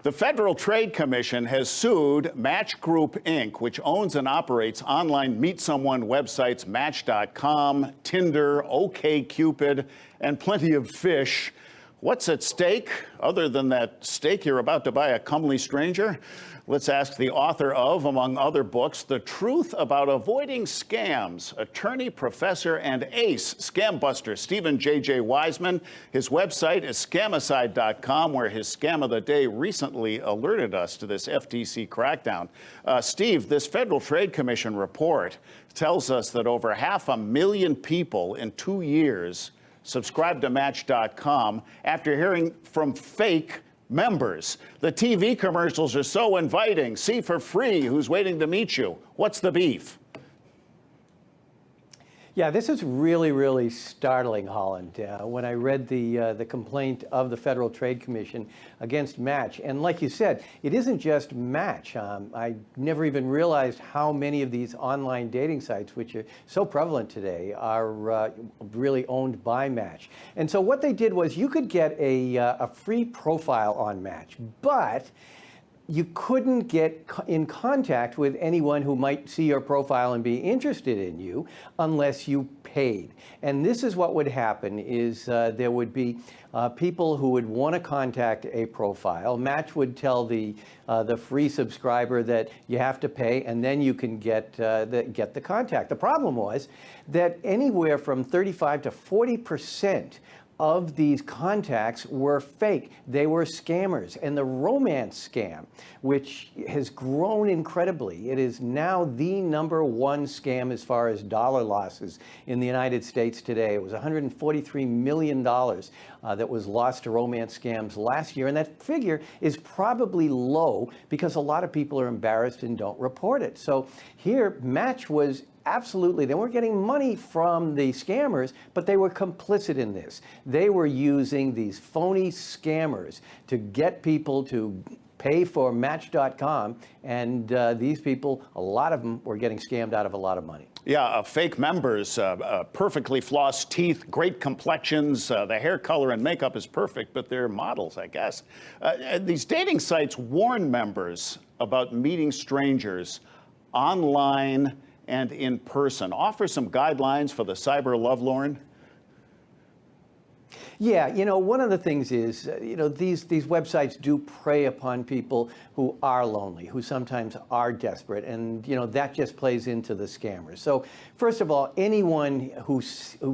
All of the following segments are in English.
The Federal Trade Commission has sued Match Group, Inc., which owns and operates online meet someone websites Match.com, Tinder, OkCupid, and plenty of fish. What's at stake, other than that steak you're about to buy a comely stranger? Let's ask the author of, among other books, The Truth About Avoiding Scams, attorney, professor, and ace scam buster Stephen J.J. Wiseman. His website is scamicide.com, where his scam of the day recently alerted us to this FTC crackdown. Steve, this Federal Trade Commission report tells us that over 500,000 people in 2 years subscribed to Match.com after hearing from fake members. The TV commercials are so inviting. See for free who's waiting to meet you. What's the beef? Yeah, this is really, really startling, Holland, when I read the complaint of the Federal Trade Commission against Match. And like you said, it isn't just Match. I never even realized how many of these online dating sites, which are so prevalent today, are really owned by Match. And so what they did was you could get a free profile on Match, but you couldn't get in contact with anyone who might see your profile and be interested in you unless you paid. And this is what would happen is there would be people who would want to contact a profile. Match would tell the free subscriber that you have to pay, and then you can get the contact. The problem was that anywhere from 35 to 40% of these contacts were fake. They were scammers. And the romance scam, which has grown incredibly, it is now the #1 scam as far as dollar losses in the United States today. It was $143 million that was lost to romance scams last year. And that figure is probably low because a lot of people are embarrassed and don't report it. So here, Match was absolutely, they weren't getting money from the scammers, but they were complicit in this. They were using these phony scammers to get people to pay for Match.com, and these people, a lot of them were getting scammed out of a lot of money. Yeah, fake members, perfectly flossed teeth, great complexions, the hair color and makeup is perfect, but they're models, I guess. These dating sites warn members about meeting strangers online and in person. Offer some guidelines for the cyber lovelorn. Yeah, you know, one of the things is, these websites do prey upon people who are lonely, who sometimes are desperate, and, that just plays into the scammers. So, first of all, anyone who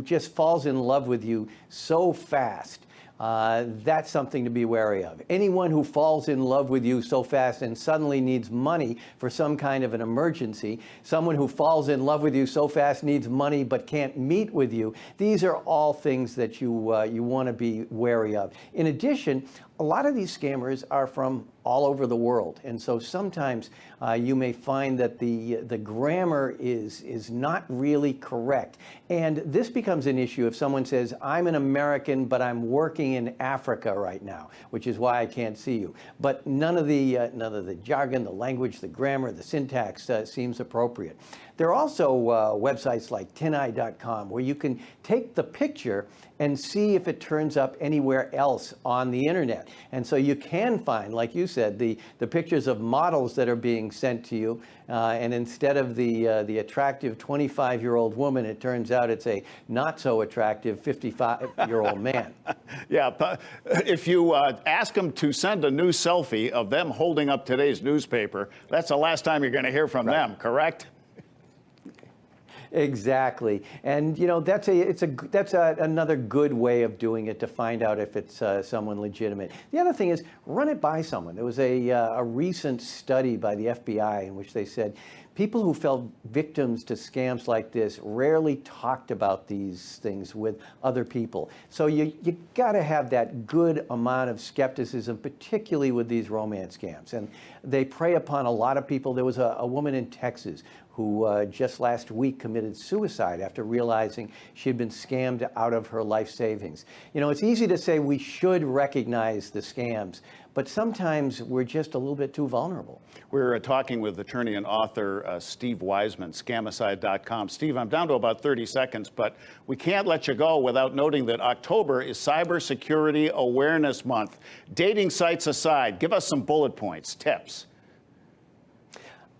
just falls in love with you so fast, that's something to be wary of. Anyone who falls in love with you so fast and suddenly needs money for some kind of an emergency, someone who falls in love with you so fast needs money but can't meet with you, these are all things that you want to be wary of. In addition, a lot of these scammers are from all over the world, and so sometimes you may find that the grammar is not really correct, and this becomes an issue if someone says, I'm an American but I'm working in Africa right now, which is why I can't see you. But none of the jargon, the language, the grammar, the syntax seems appropriate. There are also websites like tineye.com where you can take the picture and see if it turns up anywhere else on the internet. And so you can find, like you said, the pictures of models that are being sent to you, and instead of the attractive 25-year-old woman, it turns out it's a not so attractive 55-year-old man. Yeah, if you ask them to send a new selfie of them holding up today's newspaper, that's the last time you're going to hear from them, correct? Exactly, and that's another good way of doing it to find out if it's someone legitimate. The other thing is run it by someone. There was a recent study by the FBI in which they said people who fell victims to scams like this rarely talked about these things with other people. So you got to have that good amount of skepticism, particularly with these romance scams, and they prey upon a lot of people. There was a woman in Texas who just last week committed suicide after realizing she had been scammed out of her life savings. It's easy to say we should recognize the scams, but sometimes we're just a little bit too vulnerable. We're talking with attorney and author Steve Wiseman, scamicide.com. Steve, I'm down to about 30 seconds, but we can't let you go without noting that October is Cybersecurity Awareness Month. Dating sites aside, give us some bullet points, tips.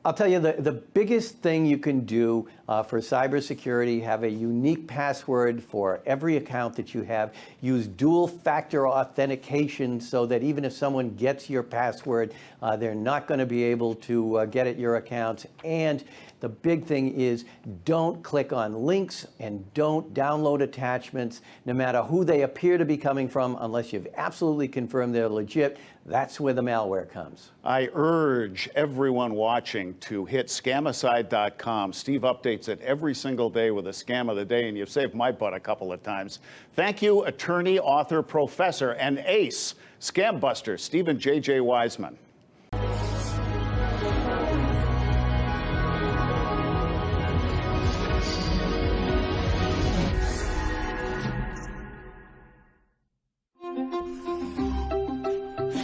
I'll tell you, the biggest thing you can do for cybersecurity, have a unique password for every account that you have. Use dual-factor authentication so that even if someone gets your password, they're not going to be able to get at your accounts. And the big thing is don't click on links and don't download attachments, no matter who they appear to be coming from, unless you've absolutely confirmed they're legit. That's where the malware comes. I urge everyone watching to hit scamicide.com. Steve updates it every single day with a scam of the day, and you've saved my butt a couple of times. Thank you, attorney, author, professor, and ace, scam buster, Stephen J.J. Wiseman.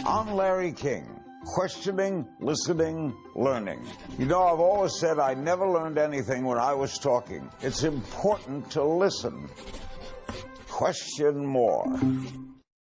I'm Larry King, questioning, listening, learning. You know, I've always said I never learned anything when I was talking. It's important to listen. Question more.